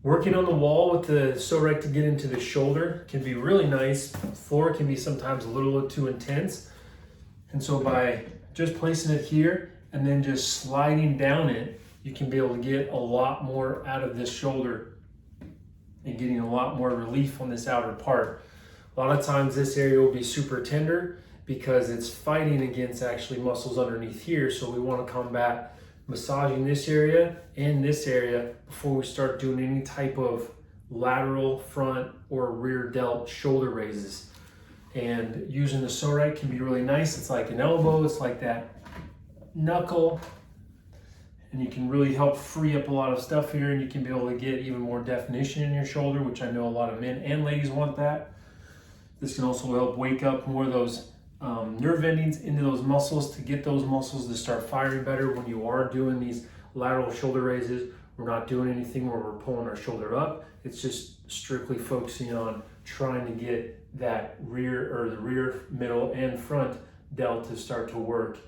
Working on the wall with the Pso Rite to get into the shoulder can be really nice. Floor can be sometimes a little too intense. And so by just placing it here and then just sliding down it, you can be able to get a lot more out of this shoulder and getting a lot more relief on this outer part. A lot of times this area will be super tender because it's fighting against actually muscles underneath here. So we want to combat massaging this area and this area before we start doing any type of lateral, front, or rear delt shoulder raises. And using the Pso Rite can be really nice. It's like an elbow, it's like that knuckle, and you can really help free up a lot of stuff here, and you can be able to get even more definition in your shoulder, which I know a lot of men and ladies want that. This can also help wake up more of those nerve endings into those muscles to get those muscles to start firing better when you are doing these lateral shoulder raises. We're not doing anything where we're pulling our shoulder up. It's just strictly focusing on trying to get that rear, or the rear, middle, and front delt to start to work.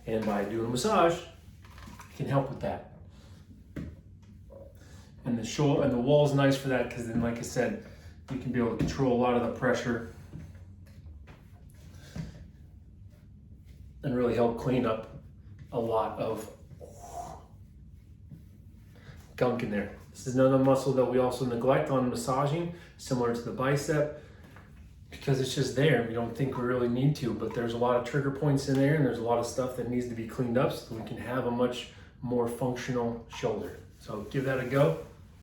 And by doing a massage, it can help with that. And the shoulder and the wall is nice for that, because then, like I said, you can be able to control a lot of the pressure and really help clean up a lot of gunk in there. This is another muscle that we also neglect on massaging, similar to the bicep, because it's just there. We don't think we really need to, but there's a lot of trigger points in there, and there's a lot of stuff that needs to be cleaned up so we can have a much more functional shoulder. So give that a go.